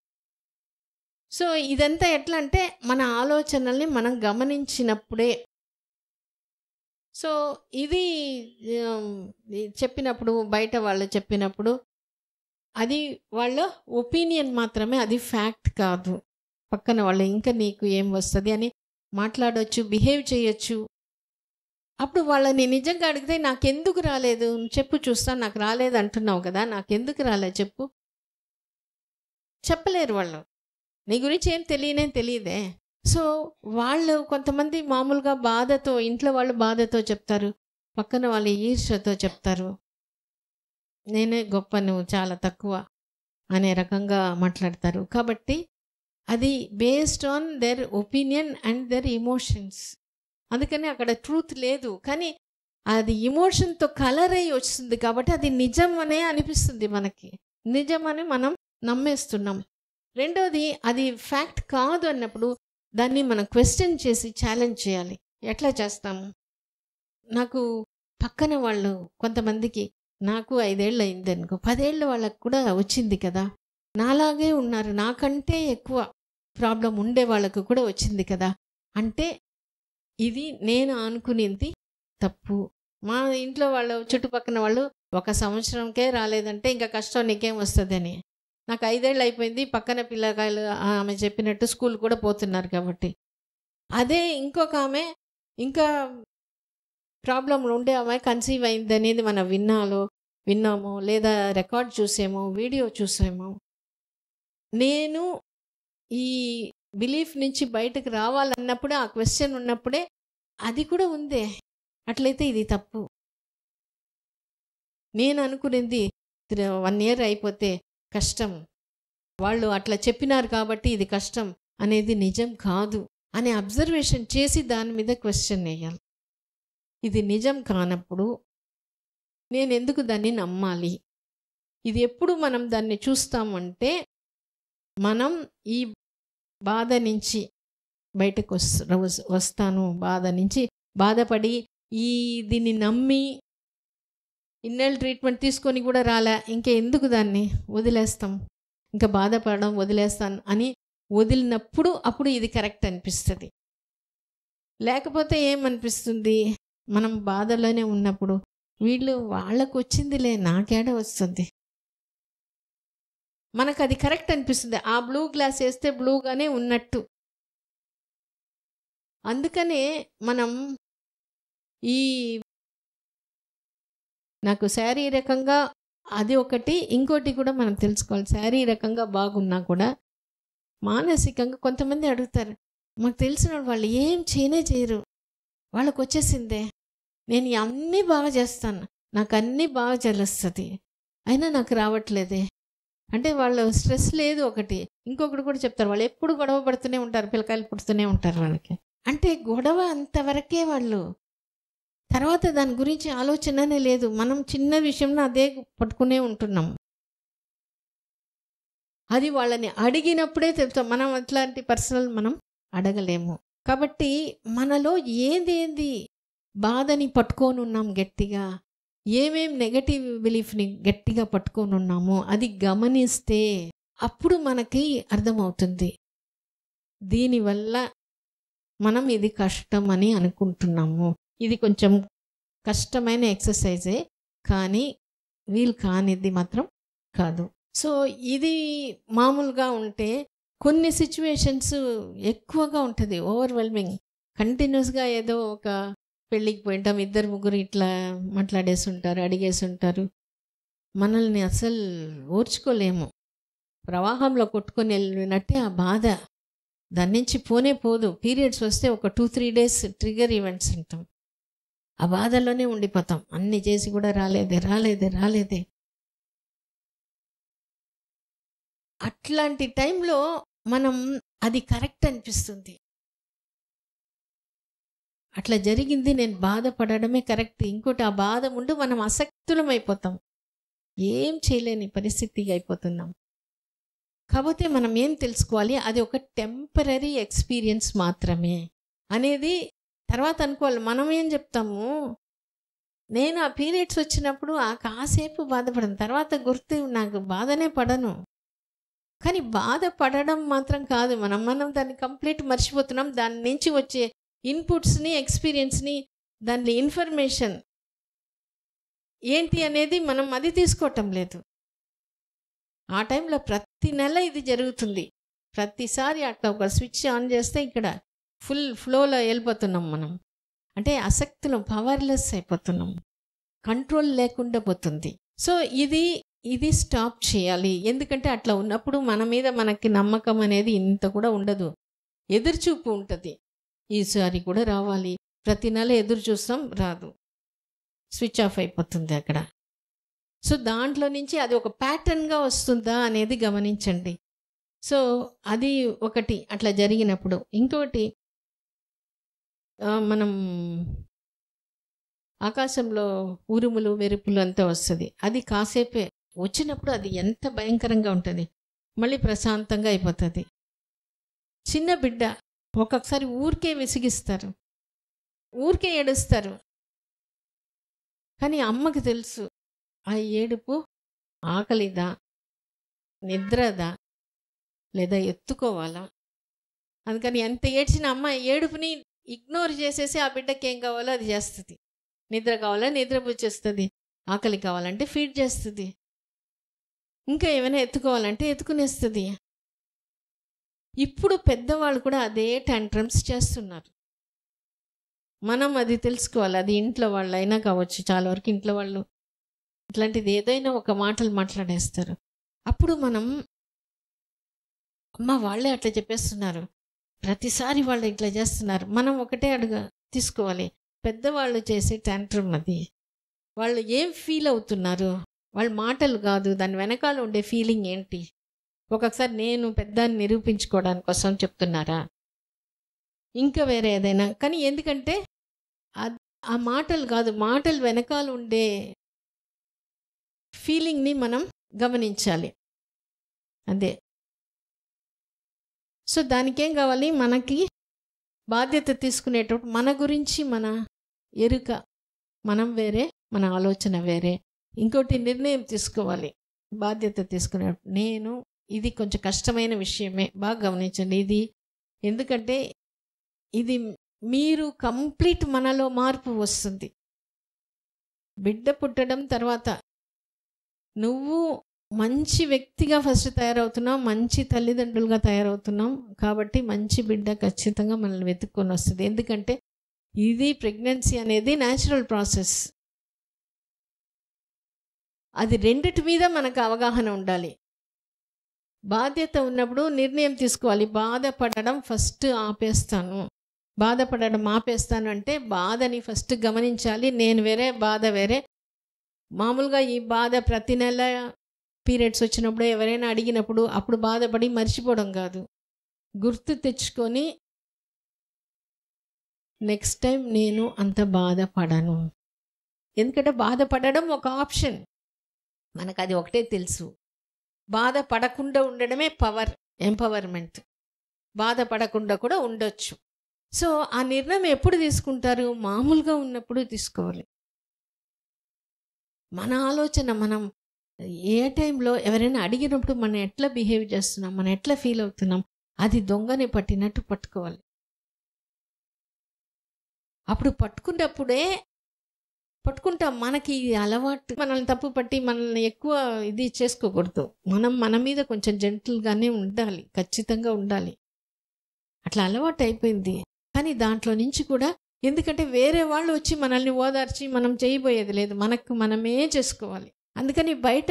సో ఇదంతా ఎట్లా అంటే మన ఆలోచనల్ని మనం గమనించినప్పుడే. సో ఇది చెప్పినప్పుడు, బయట వాళ్ళు చెప్పినప్పుడు అది వాళ్ళ ఒపీనియన్ మాత్రమే, అది ఫ్యాక్ట్ కాదు. పక్కన వాళ్ళు ఇంకా నీకు ఏం వస్తుంది అని మాట్లాడవచ్చు, బిహేవ్ చేయొచ్చు. అప్పుడు వాళ్ళని నిజంగా అడిగితే నాకెందుకు రాలేదు చెప్పు చూస్తాను, నాకు రాలేదు అంటున్నావు కదా, నాకెందుకు రాలేదు చెప్పు, చెప్పలేరు వాళ్ళు. నీ గురించి ఏం తెలియదే. సో వాళ్ళు కొంతమంది మామూలుగా బాధతో, ఇంట్లో వాళ్ళు బాధతో చెప్తారు, పక్కన వాళ్ళు ఈర్ష్యతో చెప్తారు, నేనే గొప్ప, నువ్వు చాలా తక్కువ అనే రకంగా మాట్లాడతారు. కాబట్టి అది based on there opinion and there emotions. అందుకని అక్కడ ట్రూత్ లేదు, కానీ అది ఇమోషన్తో కలర్ అయ్యి వస్తుంది కాబట్టి అది నిజం అనే అనిపిస్తుంది మనకి, నిజమని మనం నమ్మేస్తున్నాం. రెండోది అది ఫ్యాక్ట్ కాదు అన్నప్పుడు దాన్ని మనం క్వశ్చన్ చేసి ఛాలెంజ్ చేయాలి. ఎట్లా చేస్తాము? నాకు పక్కన వాళ్ళు కొంతమందికి, నాకు 5 ఏళ్ళు అయింది అనుకో, 10 ఏళ్ళు వాళ్ళకు కూడా వచ్చింది కదా, నాలాగే ఉన్నారు, నాకంటే ఎక్కువ ప్రాబ్లం ఉండే వాళ్ళకు కూడా వచ్చింది కదా, అంటే ఇది నేను అనుకునేది తప్పు. మా ఇంట్లో వాళ్ళు, చుట్టుపక్కల వాళ్ళు 1 సంవత్సరంకే రాలేదంటే ఇంకా కష్టం నీకేం వస్తుందని. నాకు 5 ఏళ్ళు అయిపోయింది, పక్కన పిల్లకాయలు ఆమె చెప్పినట్టు స్కూల్ కూడా పోతున్నారు కాబట్టి. అదే ఇంకొక ఆమె, ఇంకా ప్రాబ్లంలు ఉండే ఆమె కన్సీవ్ అయింది అనేది మనం విన్నామో లేదా రికార్డ్ చూసామో, వీడియో చూసామో. నేను ఈ బిలీఫ్ నుంచి బయటకు రావాలన్నప్పుడు, ఆ క్వశ్చన్ ఉన్నప్పుడే అది కూడా ఉందే, అట్లయితే ఇది తప్పు. నేను అనుకునేది 1 ఇయర్ అయిపోతే కష్టం, వాళ్ళు అట్లా చెప్పినారు కాబట్టి ఇది కష్టం అనేది నిజం కాదు అనే అబ్జర్వేషన్ చేసి దాని మీద క్వశ్చన్ వేయాలి. ఇది నిజం కానప్పుడు నేను ఎందుకు దాన్ని నమ్మాలి? ఇది ఎప్పుడు మనం దాన్ని చూస్తామంటే, మనం ఈ బాధ నుంచి బయటకు వస్తాను, బాధ నుంచి బాధపడి దీన్ని నమ్మి ఇన్నేళ్ళు ట్రీట్మెంట్ తీసుకొని కూడా రాలే, ఇంకా ఎందుకు దాన్ని వదిలేస్తాం, ఇంకా బాధపడడం వదిలేస్తాను అని వదిలినప్పుడు అప్పుడు ఇది కరెక్ట్ అనిపిస్తుంది. లేకపోతే ఏమనిపిస్తుంది, మనం బాధలోనే ఉన్నప్పుడు వాళ్ళకు వచ్చిందిలే, నాకేడ వస్తుంది, మనకు అది కరెక్ట్ అనిపిస్తుంది. ఆ బ్లూ గ్లాస్ వేస్తే బ్లూగానే ఉన్నట్టు. అందుకనే మనం నాకు శారీరకంగా అది ఒకటి, ఇంకోటి కూడా మనం తెలుసుకోవాలి. శారీరకంగా బాగున్నా కూడా మానసికంగా కొంతమంది అడుగుతారు, మాకు తెలిసిన వాళ్ళు ఏం చేయరు, వాళ్ళకు వచ్చేసిందే, నేను అన్నీ బాగా చేస్తాను, నాకు అన్నీ బాగా తెలుస్తుంది, అయినా నాకు రావట్లేదే అంటే వాళ్ళ స్ట్రెస్ లేదు ఒకటి. ఇంకొకటి కూడా చెప్తారు, వాళ్ళు ఎప్పుడు గొడవ పడుతూనే ఉంటారు, పిల్లకాయలు పుడుతూనే ఉంటారు వాళ్ళకి. అంటే గొడవ అంతవరకే, వాళ్ళు తర్వాత దాని గురించి ఆలోచననే లేదు. మనం చిన్న విషయంలో అదే పట్టుకునే ఉంటున్నాం. అది వాళ్ళని అడిగినప్పుడే చెప్తాం. మనం అట్లాంటి పర్సనల్ మనం అడగలేము. కాబట్టి మనలో ఏదేంది బాధని పట్టుకొని ఉన్నాం గట్టిగా, ఏమేం నెగటివ్ బిలీఫ్ని గట్టిగా పట్టుకొని ఉన్నామో అది గమనిస్తే అప్పుడు మనకి అర్థమవుతుంది, దీనివల్ల మనం ఇది కష్టం అని అనుకుంటున్నాము. ఇది కొంచెం కష్టమైన ఎక్సర్సైజే, కానీ వీలు కానిది మాత్రం కాదు. సో ఇది మామూలుగా ఉంటే కొన్ని సిచ్యువేషన్స్ ఎక్కువగా ఉంటుంది, ఓవర్వెల్మింగ్. కంటిన్యూస్గా ఏదో ఒక పెళ్ళికి పోయింటాం, 2-3 ఇట్లా మాట్లాడేసి ఉంటారు, అడిగేసి ఉంటారు, మనల్ని అసలు ఓర్చుకోలేము. ప్రవాహంలో కొట్టుకొని వెళ్ళినట్టే ఆ బాధ దాని నుంచి పోనే పోదు. పీరియడ్స్ వస్తే ఒక 2-3 డేస్ ట్రిగర్ ఈవెంట్స్ అంటాం. ఆ బాధలోనే ఉండిపోతాం. అన్ని చేసి కూడా రాలేదే. అట్లాంటి టైంలో మనం అది కరెక్ట్ అనిపిస్తుంది. అట్లా జరిగింది, నేను బాధపడడమే కరెక్ట్. ఇంకోటి, ఆ బాధ ముందు మనం అసక్తులం అయిపోతాం. ఏం చేయలేని పరిస్థితిగా అయిపోతున్నాం. కాకపోతే మనం ఏం తెలుసుకోవాలి, అది ఒక టెంపరరీ ఎక్స్పీరియన్స్ మాత్రమే అనేది తర్వాత అనుకోవాలి. మనం ఏం చెప్తాము, నేను ఆ పీరియడ్స్ వచ్చినప్పుడు ఆ కాసేపు బాధపడను, తర్వాత గుర్తు నాకు బాధనే పడను. కానీ బాధపడడం మాత్రం కాదు, మనం దాన్ని కంప్లీట్ మర్చిపోతున్నాం. దాని నుంచి వచ్చే ఇన్పుట్స్ని, ఎక్స్పీరియన్స్ని, దాని ఇన్ఫర్మేషన్ ఏంటి అనేది మనం అది తీసుకోవటం లేదు. ఆ టైంలో ప్రతి నెల ఇది జరుగుతుంది. ప్రతిసారి అట్లా ఒక స్విచ్ ఆన్ చేస్తే ఇక్కడ ఫుల్ ఫ్లోలో వెళ్ళిపోతున్నాం మనం. అంటే ఆసక్తిలో పవర్లెస్ అయిపోతున్నాం, కంట్రోల్ లేకుండా పోతుంది. సో ఇది స్టాప్ చేయాలి. ఎందుకంటే అట్లా ఉన్నప్పుడు మన మీద మనకి నమ్మకం అనేది ఇంత కూడా ఉండదు, ఎదురుచూపు ఉంటుంది. ఈసారి కూడా రావాలి, ప్రతి నెల ఎదురు చూస్తాం, రాదు, స్విచ్ ఆఫ్ అయిపోతుంది అక్కడ. సో దాంట్లో నుంచి అది ఒక ప్యాటర్న్గా వస్తుందా అనేది గమనించండి. సో అది ఒకటి అట్లా జరిగినప్పుడు. ఇంకొకటి, మనం ఆకాశంలో ఉరుములు మెరుపులు అంతా వస్తుంది, అది కాసేపే వచ్చినప్పుడు అది ఎంత భయంకరంగా ఉంటుంది, మళ్ళీ ప్రశాంతంగా అయిపోతుంది. చిన్న బిడ్డ ఒక్కొక్కసారి ఊరికే విసిగిస్తారు, ఊరికే ఏడుస్తారు. కానీ అమ్మకి తెలుసు ఆ ఏడుపు ఆకలిదా, నిద్రదా, లేదా ఎత్తుకోవాలా. అందుకని ఎంత ఏడ్చిన అమ్మ ఏడుపుని ఇగ్నోర్ చేసేసి ఆ బిడ్డకి ఏం కావాలో అది చేస్తుంది. నిద్ర కావాలా నిద్ర పుచ్చేస్తుంది, ఆకలి కావాలంటే ఫీడ్ చేస్తుంది, ఇంకా ఏమైనా ఎత్తుకోవాలంటే ఎత్తుకునేస్తుంది. ఇప్పుడు పెద్దవాళ్ళు కూడా అదే టాంట్రమ్స్ చేస్తున్నారు. మనం అది తెలుసుకోవాలి. అది ఇంట్లో వాళ్ళు అయినా కావచ్చు, చాలా వరకు ఇంట్లో వాళ్ళు ఇట్లాంటిది ఏదైనా ఒక మాటలు మాట్లాడేస్తారు. అప్పుడు మనం, అమ్మ వాళ్ళే అట్లా చెప్పేస్తున్నారు, ప్రతిసారి వాళ్ళు ఇట్లా చేస్తున్నారు, మనం ఒకటే తీసుకోవాలి. పెద్దవాళ్ళు చేసే టాంట్రమ్ అది. వాళ్ళు ఏం ఫీల్ అవుతున్నారు, వాళ్ళ మాటలు కాదు, దాని వెనకాల ఉండే ఫీలింగ్ ఏంటి. ఒక్కొక్కసారి నేను పెద్దాన్ని నిరూపించుకోవడానికి కోసం చెప్తున్నారా, ఇంకా వేరే ఏదైనా. కానీ ఎందుకంటే ఆ మాటలు కాదు, మాటలు వెనకాల ఉండే ఫీలింగ్ని మనం గమనించాలి. అదే. సో దానికేం కావాలి, మనకి బాధ్యత తీసుకునేటప్పుడు మన గురించి మన ఎరుక, మనం వేరే, మన ఆలోచన వేరే. ఇంకోటి, నిర్ణయం తీసుకోవాలి బాధ్యత తీసుకునేటప్పుడు. నేను ఇది కొంచెం కష్టమైన విషయమే, బాగా గమనించండి ఇది. ఎందుకంటే ఇది మీరు కంప్లీట్ మనలో మార్పు వస్తుంది. బిడ్డ పుట్టడం తర్వాత నువ్వు మంచి వ్యక్తిగా ఫస్ట్ తయారవుతున్నావు, మంచి తల్లిదండ్రులుగా తయారవుతున్నాం. కాబట్టి మంచి బిడ్డ ఖచ్చితంగా మనల్ని వెతుక్కొని వస్తుంది. ఎందుకంటే ఇది ప్రెగ్నెన్సీ అనేది న్యాచురల్ ప్రాసెస్. అది రెండిటి మీద మనకు అవగాహన ఉండాలి. బాధ్యత ఉన్నప్పుడు నిర్ణయం తీసుకోవాలి. బాధపడడం ఫస్ట్ ఆపేస్తాను, బాధపడడం ఆపేస్తాను అంటే బాధని ఫస్ట్ గమనించాలి. నేను వేరే, బాధ వేరే. మామూలుగా ఈ బాధ ప్రతి నెల పీరియడ్స్ వచ్చినప్పుడు ఎవరైనా అడిగినప్పుడు అప్పుడు బాధపడి మర్చిపోవడం కాదు, గుర్తు తెచ్చుకొని నెక్స్ట్ టైం నేను అంత బాధపడను. ఎందుకంటే బాధపడడం ఒక ఆప్షన్, మనకు అది ఒకటే తెలుసు. బాధపడకుండా ఉండడమే పవర్, ఎంపవర్మెంట్. బాధపడకుండా కూడా ఉండొచ్చు. సో ఆ నిర్ణయం ఎప్పుడు తీసుకుంటారు, మామూలుగా ఉన్నప్పుడు తీసుకోవాలి. మన ఆలోచన, మనం ఏ టైంలో ఎవరైనా అడిగినప్పుడు మనం ఎట్లా బిహేవ్ చేస్తున్నాం, మనం ఎట్లా ఫీల్ అవుతున్నాం, అది దొంగని పట్టినట్టు పట్టుకోవాలి. అప్పుడు పట్టుకుంటాం. మనకి అలవాటు, మనల్ని తప్పు పట్టి మనల్ని ఎక్కువ ఇది చేసుకోకూడదు. మనం మన మీద కొంచెం జెంటిల్గానే ఉండాలి, ఖచ్చితంగా ఉండాలి. అట్లా అలవాటు అయిపోయింది. కానీ దాంట్లో నుంచి కూడా, ఎందుకంటే వేరే వాళ్ళు వచ్చి మనల్ని ఓదార్చి మనం చేయబోయేది లేదు, మనకు మనమే చేసుకోవాలి. అందుకని బయట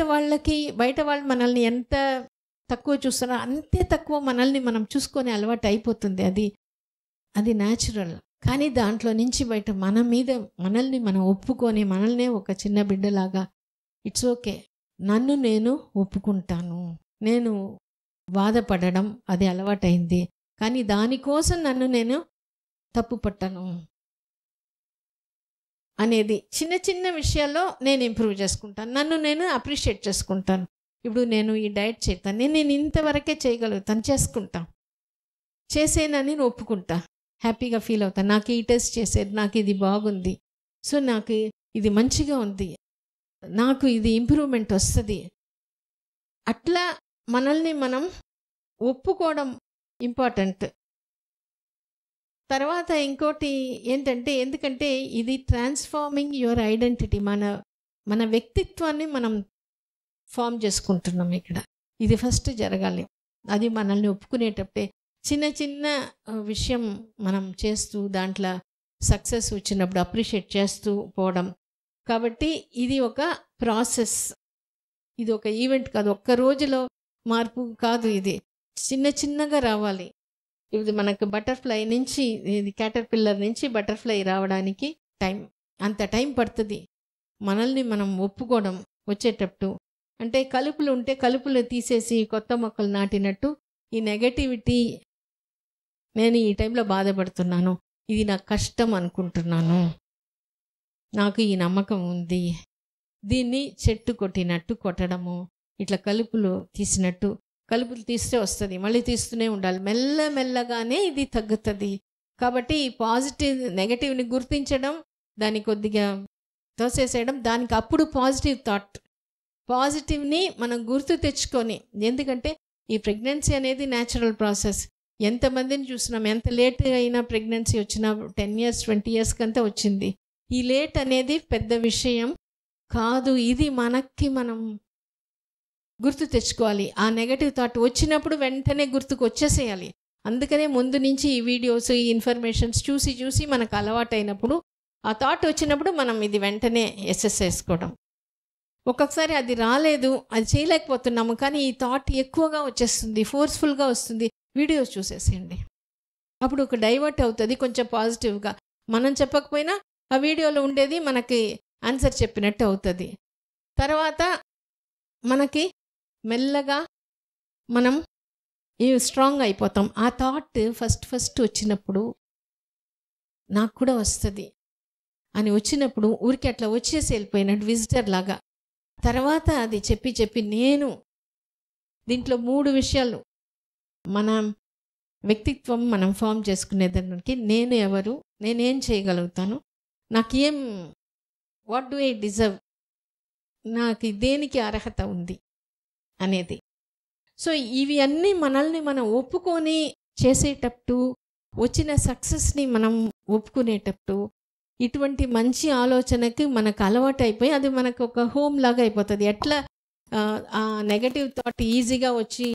వాళ్ళు మనల్ని ఎంత తక్కువ చూస్తున్నాం, అంతే తక్కువ మనల్ని మనం చూసుకొని అలవాటు అయిపోతుంది. అది న్యాచురల్. కానీ దాంట్లో నుంచి బయట మన మీద మనల్ని మనం ఒప్పుకొని మనల్నే ఒక చిన్న బిడ్డలాగా ఇట్స్ ఓకే, నన్ను నేను ఒప్పుకుంటాను, నేను బాధపడడం అది అలవాటైంది, కానీ దానికోసం నన్ను నేను తప్పు పట్టను అనేది చిన్న చిన్న విషయాల్లో నేను ఇంప్రూవ్ చేసుకుంటాను, నన్ను నేను అప్రిషియేట్ చేసుకుంటాను. ఇప్పుడు నేను ఈ డైట్ చేస్తాను, నేను ఇంతవరకే చేయగలుగుతాను, చేసుకుంటాను, చేసేనని నేను ఒప్పుకుంటా, హ్యాపీగా ఫీల్ అవుతాను. నాకు ఈ టెస్ట్ చేసేది, నాకు ఇది బాగుంది, సో నాకు ఇది మంచిగా ఉంది, నాకు ఇది ఇంప్రూవ్మెంట్ వస్తుంది. అట్లా మనల్ని మనం ఒప్పుకోవడం ఇంపార్టెంట్. తర్వాత ఇంకోటి ఏంటంటే, ఎందుకంటే ఇది ట్రాన్స్ఫార్మింగ్ యువర్ ఐడెంటిటీ, మన వ్యక్తిత్వాన్ని మనం ఫామ్ చేసుకుంటున్నాం ఇక్కడ. ఇది ఫస్ట్ జరగాలి. అది మనల్ని ఒప్పుకునేటప్పుడే చిన్న చిన్న విషయం మనం చేస్తూ దాంట్లో సక్సెస్ వచ్చినప్పుడు అప్రిషియేట్ చేస్తూ పోవడం. కాబట్టి ఇది ఒక ప్రాసెస్, ఇది ఒక ఈవెంట్ కాదు, ఒక్క రోజులో మార్పు కాదు, ఇది చిన్న చిన్నగా రావాలి. ఇది మనకు బటర్ఫ్లై నుంచి, ఇది క్యాటర్పిల్లర్ నుంచి బటర్ఫ్లై రావడానికి అంత టైం పడుతుంది. మనల్ని మనం ఒప్పుకోవడం వచ్చేటప్పుడు, అంటే కలుపులు ఉంటే కలుపులు తీసేసి కొత్త మొక్కలు నాటినట్టు ఈ నెగటివిటీ, నేను ఈ టైంలో బాధపడుతున్నాను, ఇది నాకు కష్టం అనుకుంటున్నాను, నాకు ఈ నమ్మకం ఉంది, దీన్ని చెట్టు కొట్టినట్టు కొట్టడము, ఇట్లా కలుపులు తీసినట్టు, కలుపులు తీస్తే వస్తుంది, మళ్ళీ తీస్తూనే ఉండాలి, మెల్లమెల్లగానే ఇది తగ్గుతుంది. కాబట్టి ఈ పాజిటివ్ నెగటివ్ని గుర్తించడం, దాన్ని కొద్దిగా తోసేసేయడం, దానికి అప్పుడు పాజిటివ్ థాట్, పాజిటివ్ని మనం గుర్తు తెచ్చుకొని. ఎందుకంటే ఈ ప్రెగ్నెన్సీ అనేది న్యాచురల్ ప్రాసెస్. ఎంతమందిని చూసినాం, ఎంత లేట్ అయినా ప్రెగ్నెన్సీ వచ్చినా 10 years 20 years కంతా వచ్చింది. ఈ లేట్ అనేది పెద్ద విషయం కాదు, ఇది మనకి మనం గుర్తు తెచ్చుకోవాలి. ఆ నెగటివ్ థాట్ వచ్చినప్పుడు వెంటనే గుర్తుకు వచ్చేసేయాలి. అందుకనే ముందు నుంచి ఈ వీడియోస్, ఈ ఇన్ఫర్మేషన్స్ చూసి చూసి మనకు అలవాటైనప్పుడు, ఆ థాట్ వచ్చినప్పుడు మనం ఇది వెంటనే ఎసెస్ చేసుకోవడం. ఒక్కొక్కసారి అది రాలేదు, అది చేయలేకపోతున్నాము, కానీ ఈ థాట్ ఎక్కువగా వచ్చేస్తుంది, ఫోర్స్ఫుల్గా వస్తుంది, వీడియోస్ చూసేసేయండి. అప్పుడు ఒక డైవర్ట్ అవుతుంది కొంచెం పాజిటివ్గా. మనం చెప్పకపోయినా ఆ వీడియోలో ఉండేది మనకి ఆన్సర్ చెప్పినట్టు అవుతుంది. తర్వాత మనకి మెల్లగా మనం స్ట్రాంగ్ అయిపోతాం. ఆ థాట్ ఫస్ట్ వచ్చినప్పుడు నాకు కూడా వస్తుంది అని వచ్చినప్పుడు ఊరికి అట్లా వచ్చేసి వెళ్ళిపోయినట్టు విజిటర్ లాగా. తర్వాత అది చెప్పి నేను దీంట్లో 3 విషయాలు, మన వ్యక్తిత్వం మనం ఫామ్ చేసుకునేదానికి, నేను ఎవరు, నేనేం చేయగలుగుతాను, నాకేం, వాట్ డూ ఐ డిజర్వ్, నాకు దేనికి అర్హత ఉంది అనేది. సో ఇవి అన్నీ మనల్ని మనం ఒప్పుకొని చేసేటప్పుడు, వచ్చిన సక్సెస్ని మనం ఒప్పుకునేటప్పుడు, ఇటువంటి మంచి ఆలోచనకి మనకు అలవాటు అయిపోయి అది మనకు ఒక హోమ్ లాగా అయిపోతుంది. ఎట్లా ఆ నెగటివ్ థాట్ ఈజీగా వచ్చి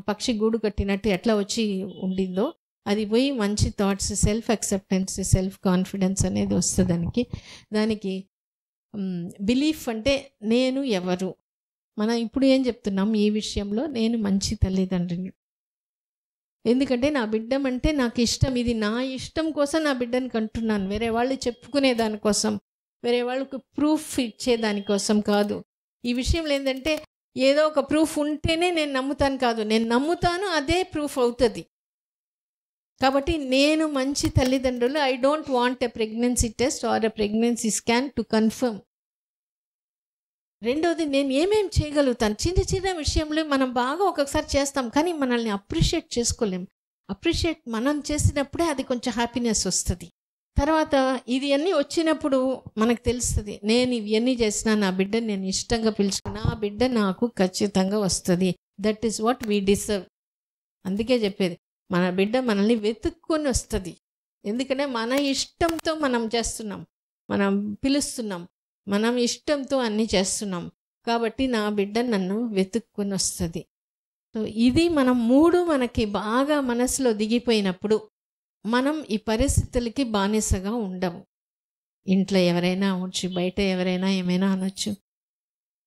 పక్షి గూడు కట్టినట్టు ఎట్లా వచ్చి ఉండిందో, అది పోయి మంచి thoughts, self acceptance, self confidence అనేది వస్తుంది. దానికి బిలీఫ్ అంటే నేను ఎవరు, మనం ఇప్పుడు ఏం చెప్తున్నాం ఈ విషయంలో, నేను మంచి తల్లిదండ్రిని, ఎందుకంటే నా బిడ్డమంటే నాకు ఇష్టం, ఇది నా ఇష్టం కోసం నా బిడ్డని కంటున్నాను, వేరే వాళ్ళు చెప్పుకునే దానికోసం, వేరే వాళ్ళకు ప్రూఫ్ ఇచ్చేదానికోసం కాదు. ఈ విషయంలో ఏంటంటే ఏదో ఒక ప్రూఫ్ ఉంటేనే నేను నమ్ముతాను కాదు, నేను నమ్ముతాను, అదే ప్రూఫ్ అవుతుంది. కాబట్టి నేను మంచి తల్లిదండ్రులు. I don't want a pregnancy test or a pregnancy scan to confirm. రెండోది, నేను ఏమేం చేయగలుగుతాను. చిన్న చిన్న విషయంలో మనం బాగా ఒక్కొక్కసారి చేస్తాం, కానీ మనల్ని అప్రిషియేట్ చేసుకోలేం. అప్రిషియేట్ మనం చేసినప్పుడే అది కొంచెం హ్యాపీనెస్ వస్తుంది. తర్వాత ఇది అన్నీ వచ్చినప్పుడు మనకు తెలుస్తుంది, నేను ఇవన్నీ చేసినా నా బిడ్డని నేను ఇష్టంగా పిలుచుకున్నా, ఆ బిడ్డ నాకు ఖచ్చితంగా వస్తుంది. That is what we deserve. అందుకే చెప్పేది, మన బిడ్డ మనల్ని వెతుక్కొని వస్తుంది. ఎందుకంటే మన ఇష్టంతో మనం చేస్తున్నాం, మనం పిలుస్తున్నాం, మనం ఇష్టంతో అన్నీ చేస్తున్నాం. కాబట్టి నా బిడ్డ నన్ను వెతుక్కొని వస్తుంది. సో ఇది మనం 3 మనకి బాగా మనసులో దిగిపోయినప్పుడు మనం ఈ పరిస్థితులకి బానిసగా ఉండము. ఇంట్లో ఎవరైనా అవ్వచ్చు, బయట ఎవరైనా ఏమైనా అనొచ్చు,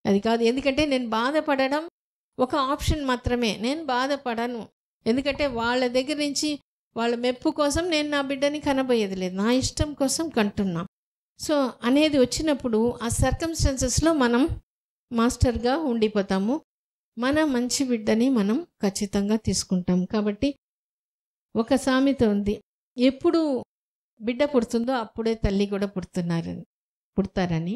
అది కాదు. ఎందుకంటే నేను బాధపడడం ఒక ఆప్షన్ మాత్రమే. నేను బాధపడను. ఎందుకంటే వాళ్ళ దగ్గర నుంచి వాళ్ళ మెప్పు కోసం నేను నా బిడ్డని కనబోయేది లేదు. నా ఇష్టం కోసం కంటున్నా. సో అనేది వచ్చినప్పుడు ఆ సర్కమ్స్టాన్సెస్లో మనం మాస్టర్గా ఉండిపోతాము. మన మంచి బిడ్డని మనం ఖచ్చితంగా తీసుకుంటాం. కాబట్టి ఒక సామెత ఉంది, ఎప్పుడు బిడ్డ పుడుతుందో అప్పుడే తల్లి కూడా పుడతారని.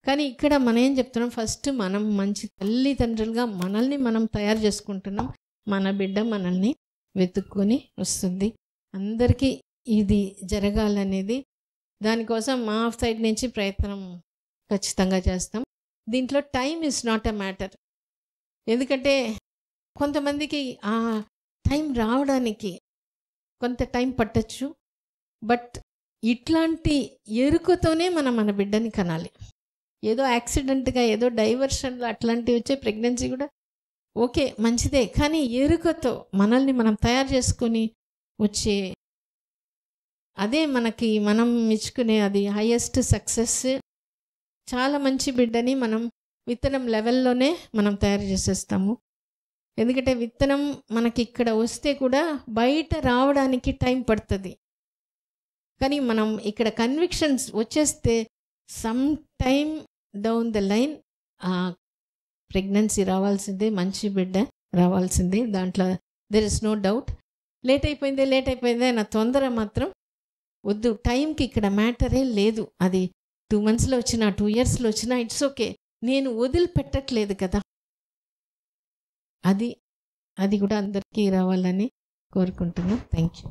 కానీ ఇక్కడ మనం ఏం చెప్తున్నాం, ఫస్ట్ మనం మంచి తల్లిదండ్రులుగా మనల్ని మనం తయారు చేసుకుంటున్నాం. మన బిడ్డ మనల్ని వెతుక్కొని వస్తుంది. అందరికీ ఇది జరగాలనేది, దానికోసం మా సైడ్ నుంచి ప్రయత్నం ఖచ్చితంగా చేస్తాం. దీంట్లో time is not a matter. ఎందుకంటే కొంతమందికి ఆ టైం రావడానికి కొంత టైం పట్టచ్చు. బట్ ఇట్లాంటి ఎరుకతోనే మనం మన బిడ్డని కనాలి. ఏదో యాక్సిడెంట్గా, ఏదో డైవర్షన్లో అట్లాంటివి వచ్చే ప్రెగ్నెన్సీ కూడా ఓకే, మంచిదే. కానీ ఎరుకతో మనల్ని మనం తయారు చేసుకొని వచ్చే అదే మనకి మనం మెచ్చుకునే అది హైయెస్ట్ సక్సెస్. చాలా మంచి బిడ్డని మనం విత్తనం లెవెల్లోనే మనం తయారు చేసేస్తాము. ఎందుకంటే విత్తనం మనకి ఇక్కడ వస్తే కూడా బయట రావడానికి టైం పడుతుంది. కానీ మనం ఇక్కడ కన్విక్షన్స్ వచ్చేస్తే some time down the line pregnancy రావాల్సిందే, మంచి బిడ్డ రావాల్సిందే. దాంట్లో there is no doubt. Late అయిపోయిందే నా తొందర మాత్రం వద్దు. టైంకి ఇక్కడ మ్యాటరే లేదు. అది 2 monthsలో వచ్చినా 2 yearsలో వచ్చినా ఇట్స్ ఓకే. నేను వదిలిపెట్టట్లేదు కదా. అది కూడా అందరికీ రావాలని కోరుకుంటున్నాను. Thank you.